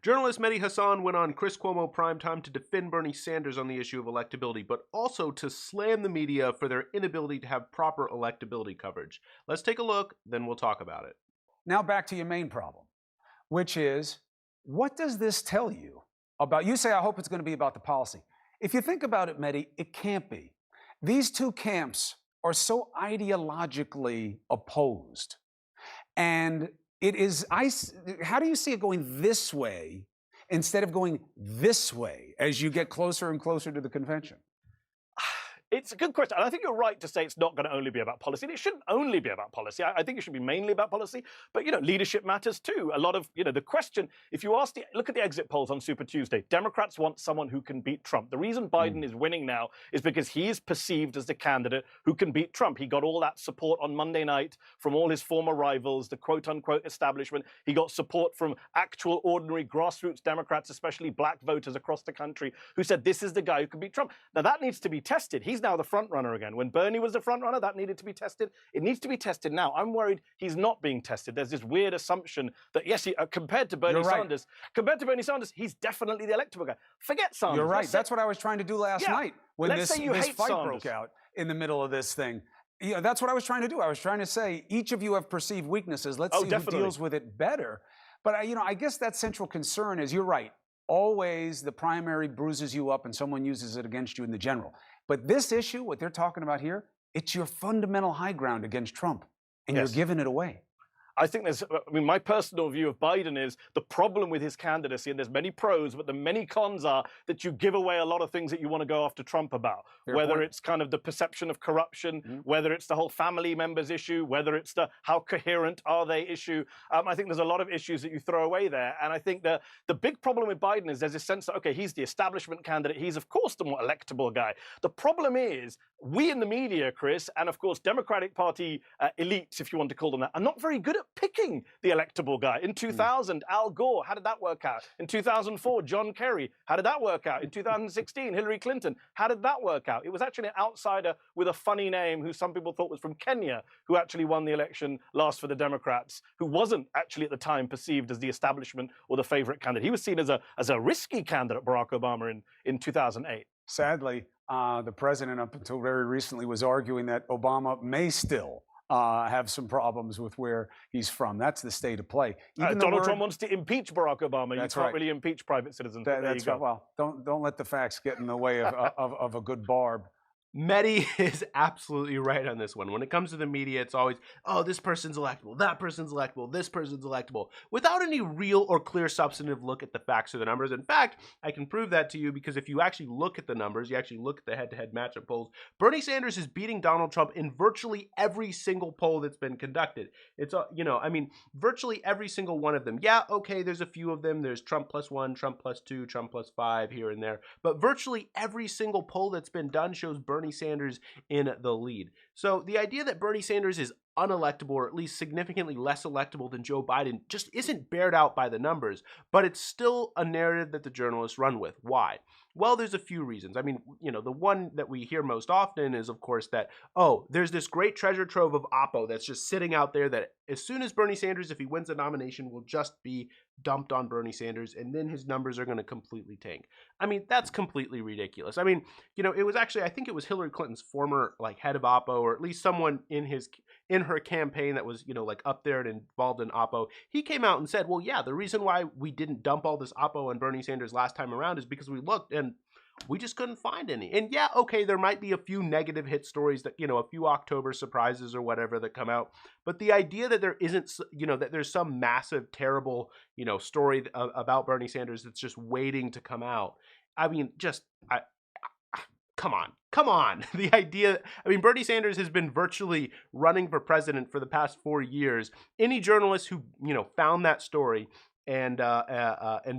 Journalist Mehdi Hasan went on Chris Cuomo Prime Time to defend Bernie Sanders on the issue of electability, but also to slam the media for their inability to have proper electability coverage. Let's take a look, then we'll talk about it. Now back to your main problem, which is, what does this tell you about, you say, I hope it's going to be about the policy. If you think about it, Mehdi, it can't be. These two camps are so ideologically opposed. And it is, how do you see it going this way instead of going this way as you get closer and closer to the convention? It's a good question. And I think you're right to say it's not going to only be about policy. And it shouldn't only be about policy. I think it should be mainly about policy. But, leadership matters too. A lot of, the question, if you look at the exit polls on Super Tuesday, Democrats want someone who can beat Trump. The reason Biden is winning now is because he is perceived as the candidate who can beat Trump. He got all that support on Monday night from all his former rivals, the quote-unquote establishment. He got support from actual ordinary grassroots Democrats, especially black voters across the country, who said this is the guy who can beat Trump. Now, that needs to be tested. He's now the front runner again. When Bernie was the front runner, that needed to be tested. It needs to be tested now. I'm worried he's not being tested. There's this weird assumption that yes, compared to Bernie Sanders, he's definitely the electable guy. Forget Sanders. You're right. That's what I was trying to do last night when this fight Sanders broke out in the middle of this thing. That's what I was trying to do. I was trying to say each of you have perceived weaknesses. Let's see who deals with it better. But I guess that central concern is, you're right. Always the primary bruises you up and someone uses it against you in the general. But this issue, what they're talking about here, it's your fundamental high ground against Trump, and you're giving it away. I think my personal view of Biden is the problem with his candidacy, and there's many pros, but the many cons are that you give away a lot of things that you want to go after Trump about. Whether it's kind of the perception of corruption, whether it's the whole family members issue, whether it's the how coherent are they issue. I think there's a lot of issues that you throw away there. And I think the big problem with Biden is there's this sense that, okay, he's the establishment candidate. He's, of course, the more electable guy. The problem is we in the media, Chris, and of course, Democratic Party elites, if you want to call them that, are not very good at picking the electable guy. In 2000, Al Gore, how did that work out? In 2004, John Kerry, how did that work out? In 2016, Hillary Clinton, how did that work out? It was actually an outsider with a funny name who some people thought was from Kenya who actually won the election last for the Democrats, who wasn't actually at the time perceived as the establishment or the favorite candidate. He was seen as a risky candidate, Barack Obama, in 2008. Sadly, the president up until very recently was arguing that Obama may still have some problems with where he's from. That's the state of play. Donald Trump wants to impeach Barack Obama. You can't really impeach private citizens. That's right. Well, don't let the facts get in the way of a good barb. Mehdi is absolutely right on this one. When it comes to the media, it's always, oh, this person's electable, that person's electable, this person's electable, without any real or clear substantive look at the facts or the numbers. In fact, I can prove that to you because if you actually look at the numbers, you actually look at the head-to-head matchup polls, Bernie Sanders is beating Donald Trump in virtually every single poll that's been conducted. It's, virtually every single one of them. Yeah, okay, there's a few of them. There's Trump +1, Trump +2, Trump +5 here and there. But virtually every single poll that's been done shows Bernie Sanders in the lead. So the idea that Bernie Sanders is unelectable, or at least significantly less electable than Joe Biden, just isn't bared out by the numbers, but it's still a narrative that the journalists run with. Why? Well, there's a few reasons. I mean, the one that we hear most often is, of course, that, oh, there's this great treasure trove of Oppo that's just sitting out there that as soon as Bernie Sanders, if he wins the nomination, will just be dumped on Bernie Sanders, and then his numbers are going to completely tank. I mean, that's completely ridiculous. I mean, it was actually, I think it was Hillary Clinton's former head of Oppo, or at least someone in her campaign that was, up there and involved in Oppo. He came out and said, well, yeah, the reason why we didn't dump all this Oppo on Bernie Sanders last time around is because we looked and we just couldn't find any. And yeah, okay, there might be a few negative hit stories that, a few October surprises or whatever that come out. But the idea that there isn't, that there's some massive, terrible, story about Bernie Sanders that's just waiting to come out. I mean, come on. The idea, Bernie Sanders has been virtually running for president for the past 4 years. Any journalist who, found that story and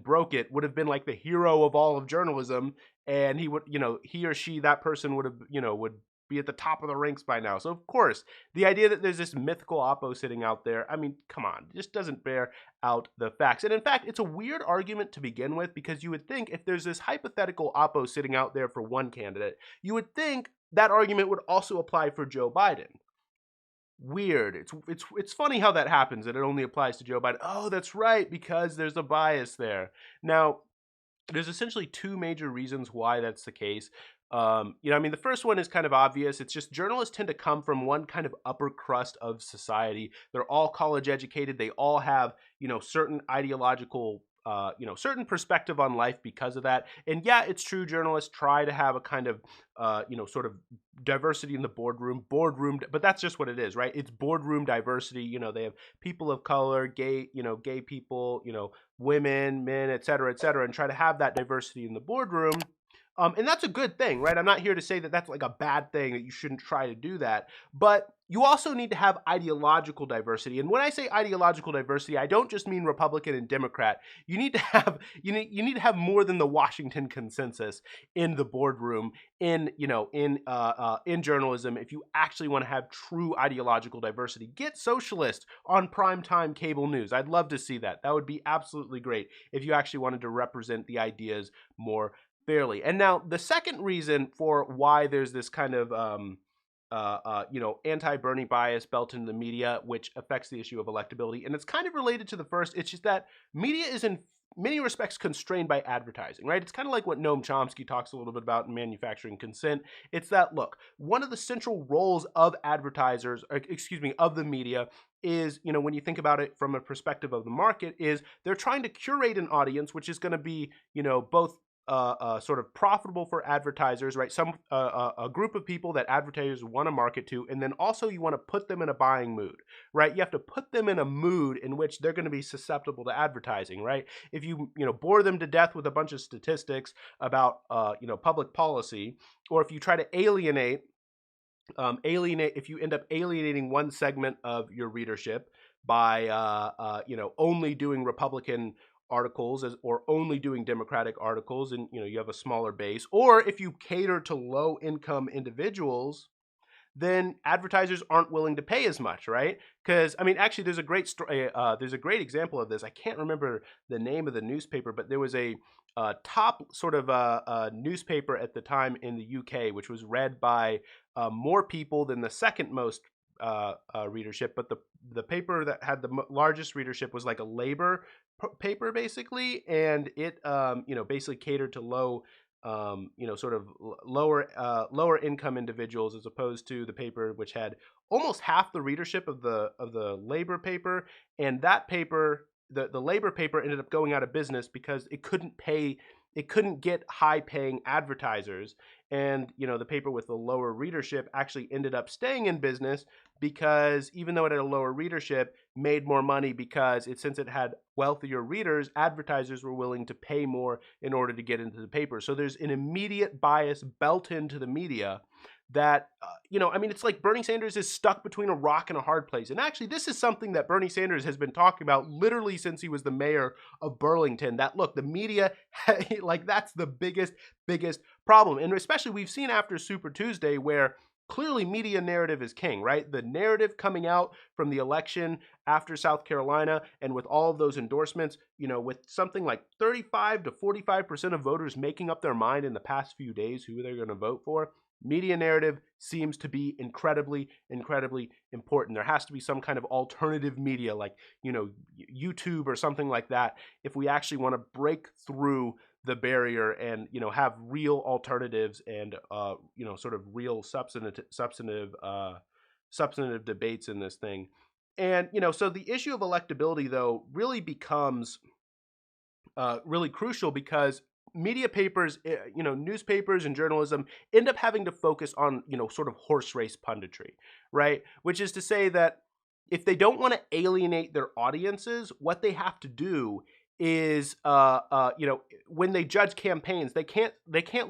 broke it would have been like the hero of all of journalism. And he would, he or she, that person would have, would be at the top of the ranks by now. So of course, the idea that there's this mythical Oppo sitting out there, come on, it just doesn't bear out the facts. And in fact, it's a weird argument to begin with, because you would think if there's this hypothetical Oppo sitting out there for one candidate, you would think that argument would also apply for Joe Biden. weird. It's funny how that happens, and it only applies to Joe Biden. Oh, that's right, because there's a bias there. Now, there's essentially two major reasons why that's the case. I mean, the first one is kind of obvious. It's just journalists tend to come from one kind of upper crust of society. They're all college educated. They all have, certain ideological, certain perspective on life because of that. And yeah, it's true. Journalists try to have a kind of, sort of diversity in the boardroom, but that's just what it is, right? It's boardroom diversity. They have people of color, gay people, women, men, et cetera, and try to have that diversity in the boardroom. And that's a good thing, right? I'm not here to say that that's like a bad thing, that you shouldn't try to do that. But you also need to have ideological diversity. And when I say ideological diversity, I don't just mean Republican and Democrat. You need to have need to have more than the Washington consensus in the boardroom, in journalism. If you actually want to have true ideological diversity, get socialists on primetime cable news. I'd love to see that. That would be absolutely great if you actually wanted to represent the ideas more fairly. And now the second reason for why there's this kind of anti-Bernie bias built into the media, which affects the issue of electability, and it's kind of related to the first. It's just that media is in many respects constrained by advertising, right? It's kind of like what Noam Chomsky talks a little bit about in Manufacturing Consent. It's that, look, one of the central roles of advertisers, of the media, is, when you think about it from a perspective of the market, is they're trying to curate an audience which is going to be, both sort of profitable for advertisers, right? A group of people that advertisers want to market to, and then also you want to put them in a buying mood, right? You have to put them in a mood in which they're going to be susceptible to advertising, right? If you bore them to death with a bunch of statistics about public policy, or if you try to alienate, if you end up alienating one segment of your readership by only doing Republican articles or only doing Democratic articles, and you have a smaller base, or if you cater to low income individuals, then advertisers aren't willing to pay as much, right? Because I mean, actually, there's a great example of this. I can't remember the name of the newspaper, but there was a top sort of newspaper at the time in the UK, which was read by more people than the second most readership, but the paper that had the largest readership was like a labor paper, basically, and it basically catered to low sort of lower income individuals, as opposed to the paper which had almost half the readership of the labor paper. And that paper, the labor paper, ended up going out of business because it couldn't get high paying advertisers. And the paper with the lower readership actually ended up staying in business, because even though it had a lower readership, made more money, because since it had wealthier readers, advertisers were willing to pay more in order to get into the paper. So there's an immediate bias built into the media that I mean, it's like Bernie Sanders is stuck between a rock and a hard place. And actually, this is something that Bernie Sanders has been talking about literally since he was the mayor of Burlington, that, look, the media, like, that's the biggest problem. And especially we've seen after Super Tuesday, where clearly media narrative is king, right? The narrative coming out from the election after South Carolina, and with all of those endorsements, with something like 35 to 45% of voters making up their mind in the past few days who they're going to vote for, media narrative seems to be incredibly important. There has to be some kind of alternative media, like YouTube or something like that, if we actually want to break through the barrier and have real alternatives and sort of real substantive debates in this thing. And so the issue of electability, though, really becomes really crucial, because media papers, newspapers and journalism end up having to focus on, sort of horse race punditry, right? Which is to say that if they don't want to alienate their audiences, what they have to do is, when they judge campaigns, they can't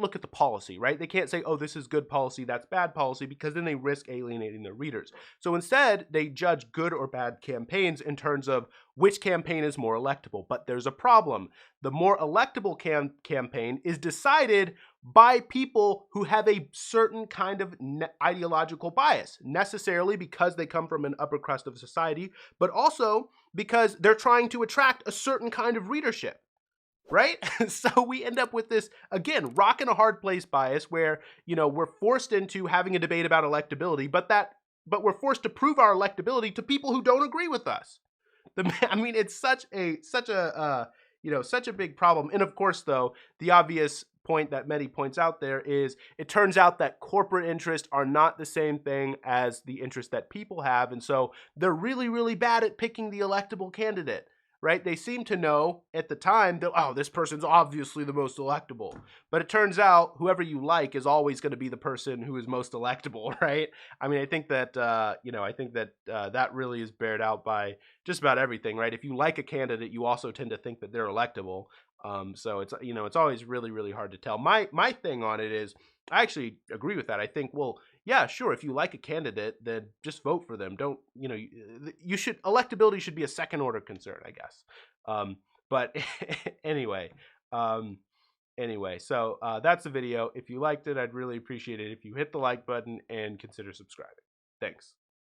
look at the policy, right? They can't say, oh, this is good policy, that's bad policy, because then they risk alienating their readers. So instead, they judge good or bad campaigns in terms of which campaign is more electable. But there's a problem. The more electable campaign is decided by people who have a certain kind of ideological bias, necessarily because they come from an upper crust of society, but also because they're trying to attract a certain kind of readership, right? So we end up with this, again, rock and a hard place bias, where we're forced into having a debate about electability, but that but we're forced to prove our electability to people who don't agree with us. I mean, it's such a big problem. And of course, though, the obvious point that Mehdi points out there is it turns out that corporate interests are not the same thing as the interest that people have. And so they're really, really bad at picking the electable candidate, right? They seem to know at the time that, oh, this person's obviously the most electable. But it turns out whoever you like is always going to be the person who is most electable, right? I mean, I think that, that really is bared out by just about everything, right? If you like a candidate, you also tend to think that they're electable. So it's, it's always really, really hard to tell. My thing on it is, I actually agree with that. I think, well, yeah, sure. If you like a candidate, then just vote for them. Don't, you should, electability should be a second order concern, I guess. But anyway, so that's the video. If you liked it, I'd really appreciate it if you hit the like button and consider subscribing. Thanks.